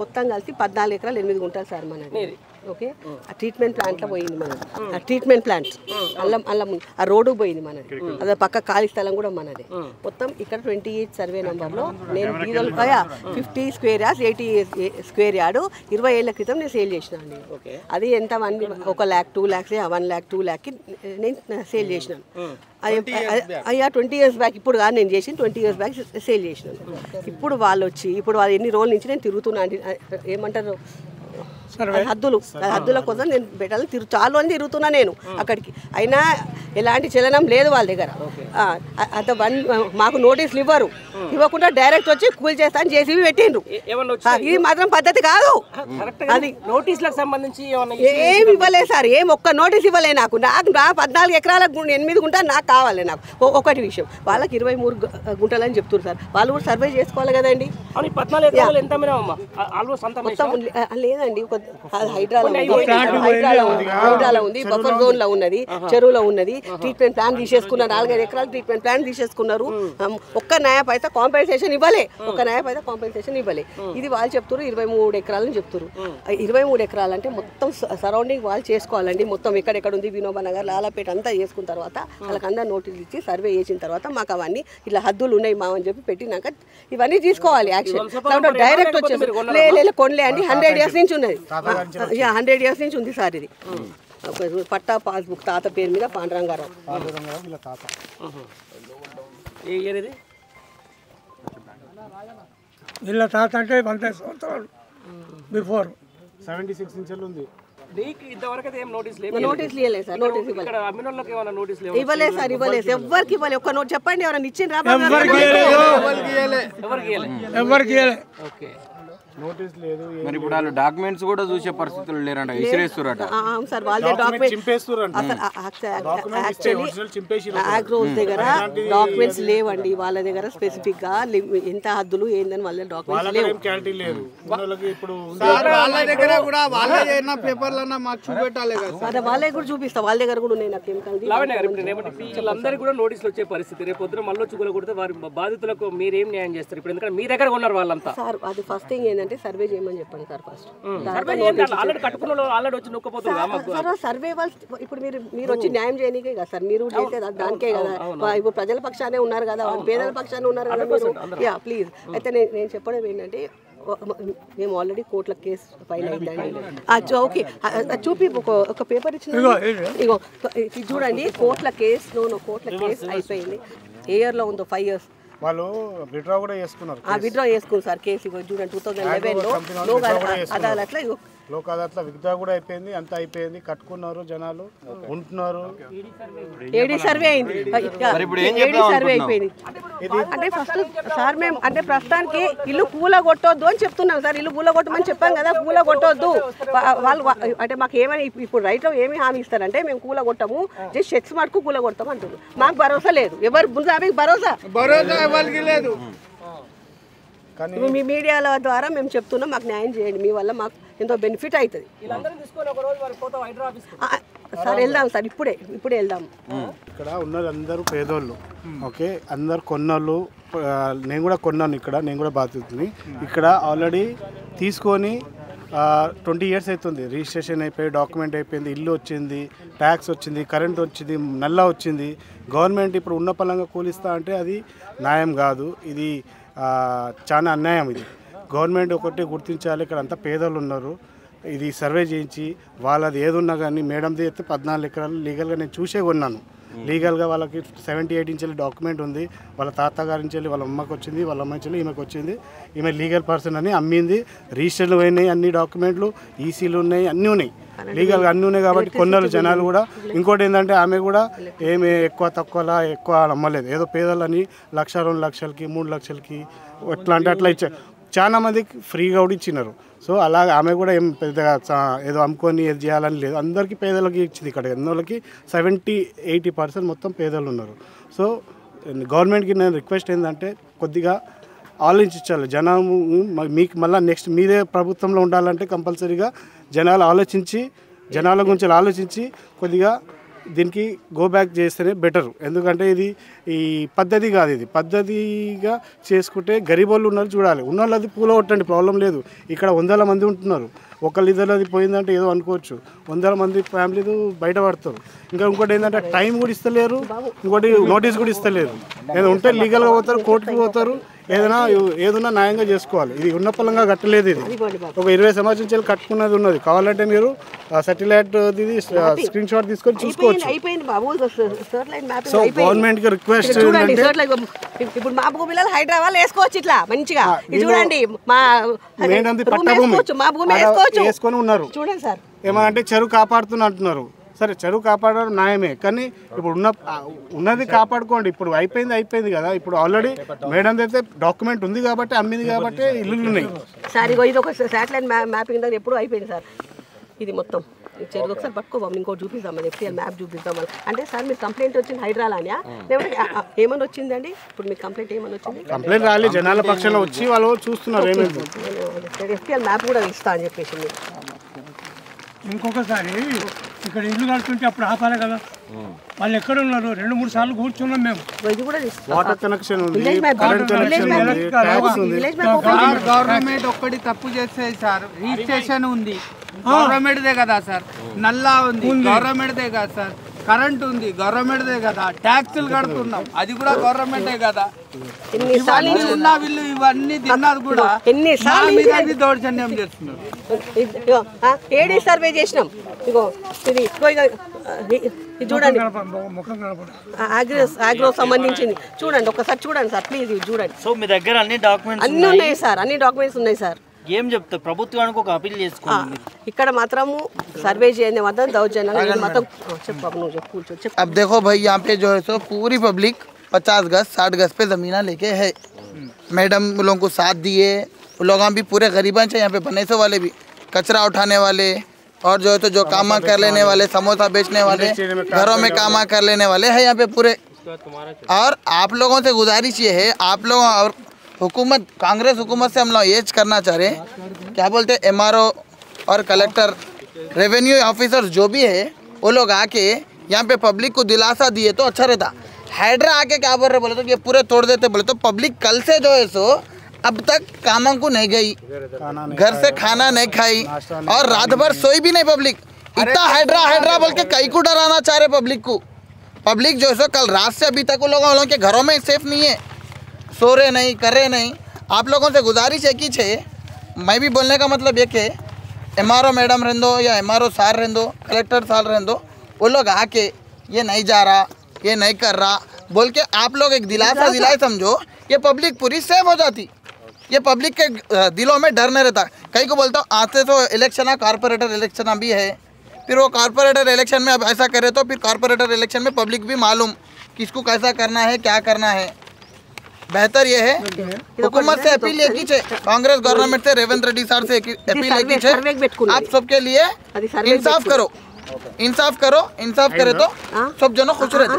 మొత్తం కలిసి 14 ఎకరాలు 8 గుంటలు సార్ మనది. ఓకే, ఆ ట్రీట్మెంట్ ప్లాంట్లో పోయింది మనది. ఆ ట్రీట్మెంట్ ప్లాంట్ అల్లం ఆ రోడ్డు పోయింది మనది. అదే పక్క ఖాళీ స్థలం కూడా మనది. మొత్తం ఇక్కడ 28 సర్వే నెంబర్లో నేను 50 స్క్వేర్ యార్డ్స్ 80 స్క్వేర్ యార్డు 20 ఏళ్ల క్రితం నేను సేల్ చేసిన అండి. అది ఎంత 1 lakh 2 lakhs 1 lakh 2 lakh నేను సేల్ చేసినాను. అయ్యా 20 years బ్యాక్, ఇప్పుడు కాదు నేను చేసి 20 years బ్యాక్ సేల్ చేసినాను. ఇప్పుడు వాళ్ళు వచ్చి ఇప్పుడు వాళ్ళు ఎన్ని రోజుల నుంచి నేను తిరుగుతున్నా అండి, ఏమంటారు హద్దుల కోసం నేను పెట్టాలని చాలా అని తిరుగుతున్నా నేను అక్కడికి. అయినా ఎలాంటి చలనం లేదు వాళ్ళ దగ్గర. అంత మాకు నోటీసులు ఇవ్వకుండా డైరెక్ట్ వచ్చి కూల్ చేస్తా అని జేసీబీ పెట్టిండ్రు. ఇది మాత్రం పద్ధతి కాదు. అది నోటీసులకు సంబంధించి ఏమి ఇవ్వలేదు సార్, ఏం ఒక్క నోటీస్ ఇవ్వలేదు నాకు. నా 14 ఎకరాల 8 గుంటలు నాకు కావాలి. నాకు ఒకటి విషయం, వాళ్ళకి 23 గుంటలు అని చెప్తున్నారు సార్. వాళ్ళు కూడా సర్వే చేసుకోవాలి కదండి. లేదండి, హైడ్రాలో ఉంది, బఫర్ జోన్ లో ఉన్నది, చెరువులో ఉన్నది. ట్రీట్మెంట్ ప్లాన్ తీసేసుకున్నారు, 4-5 ఎకరాలు ట్రీట్మెంట్ ప్లాన్ తీసేసుకున్నారు. ఒక్క న్యాయ పైసా కాంపెన్సేషన్ ఇవ్వలే, ఇది వాళ్ళు చెప్తారు 23 ఎకరాలని చెప్తారు. 23 ఎకరాలు అంటే మొత్తం సరౌండింగ్ వాళ్ళు చేసుకోవాలండి. మొత్తం ఎక్కడెక్కడ ఉంది వినోబా నగర్, లాలాపేట అంతా చేసుకున్న తర్వాత వాళ్ళకి అందరు నోటీసులు ఇచ్చి సర్వే చేసిన తర్వాత మాకు అవన్నీ ఇట్లా హద్దులు ఉన్నాయి మా అని చెప్పి పెట్టినాక ఇవన్నీ తీసుకోవాలి యాక్షన్. డైరెక్ట్ వచ్చేసి కొనలే అండి, 100 years నుంచి ఉన్నది. 100 years నుంచి ఉంది సార్ ఇది. పట్టా పాస్బుక్ తాత పేరు మీద పాండురంగారావు. వీళ్ళ తాత అంటే 100 సంవత్సరాలు బిఫోర్ 76 నుంచి ఉంది. ఇవ్వలేదు సార్, ఇవ్వలేదు, ఎవరికి ఇవ్వలేదు. ఒక్క నోట్ చెప్పండి, ఎవరైనా ఇచ్చిండ్రా? ఎవరికి నోటీస్ లేదు. మరి ఇప్పుడు వాళ్ళు డాక్యుమెంట్స్ కూడా చూసే పరిస్థితులు లేరంట, విసిరేస్తురట. సార్ వాళ్ళే దగ్గర డాక్యుమెంట్స్ లేవండి. వాళ్ళ దగ్గర స్పెసిఫిక్ గా ఎంత హద్దులు ఏందని వాళ్ళ డాక్యుమెంట్స్ లేవు. వాళ్ళే కూడా చూపిస్తా, వాళ్ళ దగ్గర కూడా ఉన్నాయి. వీళ్ళందరికీ కూడా నోటీసులు వచ్చే పరిస్థితి. రేపు పొద్దున మళ్ళీ చుక్కలు కొడితే వారి బాధితులకు మీరేం న్యాయం చేస్తారు? ఇప్పుడు ఎందుకంటే మీ దగ్గర ఉన్నారు వాళ్ళంతా. సార్ అది ఫస్ట్ థింగ్ ఏంటంటే సర్వే చేయమని చెప్పండి సార్. ఫస్ట్ సర్వే వాళ్ళు ఇప్పుడు మీరు వచ్చి న్యాయం చేయనికే కదా సార్, మీరు చేసేది దానికే కదా. ఇప్పుడు ప్రజల పక్షానే ఉన్నారు కదా, పేదల పక్షానే ఉన్నారు కదా మీరు. ప్లీజ్. అయితే నేను చెప్పడం ఏంటంటే మేము ఆల్రెడీ కోర్టుల కేసు ఫైల్ అయిందండి. ఓకే, చూపి ఒక పేపర్ ఇచ్చిన ఇగో చూడండి. కోర్టుల కేసు అయిపోయింది. ఏ ఇయర్లో ఉందో 5 years వాళ్ళు విత్డ్రా కూడా చేసుకున్నారు. విత్డ్రా చేసుకున్నారు సార్. కేసు చూడండి 2011లో అదాలత్లో లోక్ అదాలత్లో విత్డ్రా కూడా అయిపోయింది, అంతా అయిపోయింది. కట్టుకున్నారు, జనాలు ఉంటున్నారు. ఏడీ సర్వే అయింది, సర్వే అయిపోయింది. అంటే ఫస్ట్ సార్ మేము అంటే ప్రస్తుతానికి ఇల్లు కూలగొట్టొద్దు అని చెప్తున్నాం సార్. ఇల్లు కూలగొట్టమని చెప్పాం కదా, కూలగొట్టొద్దు. వాళ్ళు అంటే మాకు ఏమైనా ఇప్పుడు రైట్లో ఏమి హామీ ఇస్తారంటే మేము కూలగొట్టము, జస్ట్ షెడ్స్ మటుకు కూలగొడతాం అంటున్నారు. మాకు భరోసా లేదు, ఎవరు ముందు భరోసా ఎవరికి లేదు. మీ మీడియాల ద్వారా మేము చెప్తున్నాం, మాకు న్యాయం చేయండి. మీ వల్ల మాకు ఎంతో బెనిఫిట్ అవుతుంది సార్. వెళ్దాం సార్, ఇప్పుడే వెళ్దాం. ఇక్కడ ఉన్నది అందరూ పేదోళ్ళు. ఓకే, అందరు కొన్నోళ్ళు. నేను కూడా కొన్నాను ఇక్కడ, నేను కూడా బాధితుని. ఇక్కడ ఆల్రెడీ తీసుకొని 20 years అవుతుంది. రిజిస్ట్రేషన్ అయిపోయి, డాక్యుమెంట్ అయిపోయింది, ఇల్లు వచ్చింది, ట్యాక్స్ వచ్చింది, కరెంట్ వచ్చింది, నల్లా వచ్చింది. గవర్నమెంట్ ఇప్పుడు ఉన్న పలంగా కూలిస్తా అంటే అది న్యాయం కాదు. ఇది చాలా అన్యాయం. ఇది గవర్నమెంట్ ఒకటి గుర్తించాలి. ఇక్కడ అంతా పేదలు ఉన్నారు. ఇది సర్వే చేయించి వాళ్ళది ఏదున్నా కానీ మేడంది అయితే 14 ఎకరాలు లీగల్గా నేను చూసే కొన్నాను. లీగల్గా వాళ్ళకి 78 inches డాక్యుమెంట్ ఉంది. వాళ్ళ తాతగారి నుంచి వాళ్ళ అమ్మకి వచ్చింది, వాళ్ళ అమ్మ నుంచి ఈమెకు వచ్చింది. ఈమె లీగల్ పర్సన్ అని అమ్మింది. రిజిస్టర్లు అయినాయి, అన్ని డాక్యుమెంట్లు, ఈసీలు ఉన్నాయి, అన్నీ ఉన్నాయి, లీగల్గా అన్నీ ఉన్నాయి. కాబట్టి కొన్నారు జనాలు కూడా. ఇంకోటి ఏంటంటే ఆమె కూడా ఏమి ఎక్కువ అమ్మలేదు. ఏదో పేదలని 1,00,000 2 లక్షలకి 3 లక్షలకి ఎట్లా అంటే అట్లా ఇచ్చారు. చాలా మందికి ఫ్రీగా కూడా ఇచ్చినారు. సో అలా ఆమె కూడా ఏం పెద్దగా ఏదో అమ్ముకొని ఏది చేయాలని లేదు. అందరికీ పేదలకి ఇచ్చింది. ఇక్కడ ఎన్నోళ్ళకి 70-80% మొత్తం పేదలు ఉన్నారు. సో గవర్నమెంట్కి నేను రిక్వెస్ట్ ఏంటంటే కొద్దిగా ఆలోచించాలి. జనము మీకు మళ్ళీ నెక్స్ట్ మీదే ప్రభుత్వంలో ఉండాలంటే కంపల్సరీగా జనాల గురించి ఆలోచించి కొద్దిగా దీనికి గో బ్యాక్ చేస్తేనే బెటర్. ఎందుకంటే ఇది ఈ పద్ధతి కాదు, ఇది పద్ధతిగా చేసుకుంటే గరీబ్ వాళ్ళు ఉన్నారు చూడాలి. ఉన్న వాళ్ళు అది పూల కొట్టండి, ప్రాబ్లం లేదు. ఇక్కడ 100 మంది ఉంటున్నారు, ఒకళ్ళిద్దరు అది పోయిందంటే ఏదో అనుకోవచ్చు, 100 మంది ఫ్యామిలీలు బయటపడతారు. ఇంకోటి ఏంటంటే టైం కూడా ఇస్తలేరు, ఇంకోటి నోటీస్ కూడా ఇస్తలేరు. ఏదో ఉంటే లీగల్గా పోతారు, కోర్టుకు పోతారు, ఏదైనా న్యాయంగా చేసుకోవాలి. ఇది ఉన్న పలంగా కట్టలేదు, ఇది ఒక 20 సంవత్సరాల నుంచి కట్టుకున్నది ఉన్నది. కావాలంటే మీరు సాటిలైట్ స్క్రీన్ షాట్ తీసుకొని చూసుకోవచ్చు. సో గవర్నమెంట్ కి రిక్వెస్ట్ ఇప్పుడు మా భూమిలో హైదరాబాద్ వేసుకోవచ్చు ఇట్లా మంచిగా. చూడండి మా పట్టభూమి మా భూమి వేసుకొని ఉన్నారు. చూడండి సార్, ఏమంటే చెరువు కాపాడుతున్నా అంటున్నారు. సరే చెరువు కాపాడడం న్యాయమే, కానీ ఇప్పుడు ఉన్నది కాపాడుకోండి. ఇప్పుడు అయిపోయింది కదా. ఇప్పుడు ఆల్రెడీ మేడం అయితే డాక్యుమెంట్ ఉంది కాబట్టి, అమ్మింది కాబట్టి ఇల్లులు ఉన్నాయి సార్. ఇది ఒక శాటిలైట్ మ్యాపింగ్ దగ్గర ఎప్పుడు అయిపోయింది సార్. ఇది మొత్తం చెరువు ఒకసారి పట్టుకోవాలి, ఇంకోటి చూపిస్తాం, ఎఫ్టీఎల్ మ్యాప్ చూపిస్తాం. అంటే సార్ మీరు కంప్లైంట్ వచ్చింది హైదరాబాద్యా లేకపోతే ఏమని వచ్చిందండి? ఇప్పుడు మీ కంప్లైంట్ ఏమని వచ్చింది? కంప్లైంట్ రాలి, జనాల పక్షంలో వచ్చి వాళ్ళు చూస్తున్నారు. ఏమైంది ఎఫ్టీఎల్ మ్యాప్ కూడా ఇస్తా అని చెప్పేసి. ఇంకొకసారి ఇక్కడ ఇల్లు కడుతుంటే అప్పుడు ఆపాలి కదా. వాళ్ళు ఎక్కడ ఉన్నారు? 2-3 సార్లు కూర్చున్నాం మేము. ఇది కూడా వాటర్ కనెక్షన్ ఉంది, కరెంట్ కనెక్షన్ ఉంది, ట్యాక్స్ ఉంది. గవర్నమెంట్ ఒక్కటి తప్పు చేసేది సార్. రిజిస్ట్రేషన్ ఉంది, గవర్నమెంట్దే కదా సార్. నల్లా ఉంది, గవర్నమెంట్దే కదా సార్. కరెంట్ ఉంది, గవర్నమెంట్దే కదా. ట్యాక్సులు కడుతున్నాం, అది కూడా గవర్నమెంటే కదా. ఉన్న వీళ్ళు ఇవన్నీ తిన్నారు కూడా ఎన్నిసార్లు దౌర్జన్యం చేస్తున్నారు. ఏడీ సర్వే చేసినాం. ఇగో ఇది చూడండి, ఆగ్రో సంబంధించింది. చూడండి ఒకసారి చూడండి సార్, ప్లీజ్ ఇది చూడండి. సో మీ దగ్గర అన్ని డాక్యుమెంట్స్ అన్ని ఉన్నాయి సార్, అన్ని డాక్యుమెంట్స్ ఉన్నాయి సార్. ఏం చెప్తారు ప్రభుత్వానికి? ఒక అపీల్ చేసుకోండి. ఇక్కడ మాత్రము సర్వే చేయని మాత్రం దౌర్జన్యం మాత్రం చెప్పు. अब देखो भाई, यहाँ पे जो है सो पूरी पब्लिक 50 गज 60 गज पे ज़मीना लेके है। मैडम लोगों को साथ दिए, लोग भी पूरे गरीबन से यहाँ पे बनेसो वाले भी, कचरा उठाने वाले और जो है तो जो कामा कर लेने वाले, समोसा बेचने वाले, घरों में कामा कर लेने वाले है यहाँ पे पूरे। और आप लोगों से गुजारिश ये है, आप लोग और हुकूमत, कांग्रेस हुकूमत से हम लोग ये करना चाह रहे हैं, क्या बोलते हैं, MRO और कलेक्टर, रेवेन्यू ऑफिसर्स जो भी है, वो लोग आके यहाँ पे पब्लिक को दिलासा दिए तो अच्छा रहता। हैदरा आके क्या बोल रहे बोले तो ये पूरे तोड़ देते बोले तो पब्लिक कल से जो है सो अब तक कामों को नहीं गई, घर से खाना नहीं खाई और रात भर सोई भी नहीं पब्लिक। इतना हैदरा बोल के कई को डराना चाह रहे पब्लिक को। पब्लिक जो है सो कल रात से अभी तक वो लोगों के घरों में सेफ नहीं है, सो रहे नहीं, कर रहे नहीं। आप लोगों से गुजारिश है कि छे, मैं भी बोलने का मतलब ये कि MRO मैडम रहने दो या MRO सार रहने दो, कलेक्टर सार रहने दो, वो लोग आके ये नहीं जा रहा, ये नहीं कर रहा बोल के आप लोग एक दिलासा दिलाए समझो, ये पब्लिक पूरी सेफ हो जाती। ये पब्लिक के दिलों में डर नहीं रहता। कई को बोलता हूँ आते तो इलेक्शन है, कॉर्पोरेटर इलेक्शन अभी है, फिर वो कॉर्पोरेटर इलेक्शन में अब ऐसा करे तो फिर कॉर्पोरेटर इलेक्शन में पब्लिक भी मालूम किसको कैसा करना है, क्या करना है। बेहतर ये है हुकूमत से अपील ये की छे, कांग्रेस गवर्नमेंट से रेवंत रेड्डी सर से अपील ये की छे, आप सबके लिए इंसाफ करो, इंसाफ करे तो सब जन खुश रहते।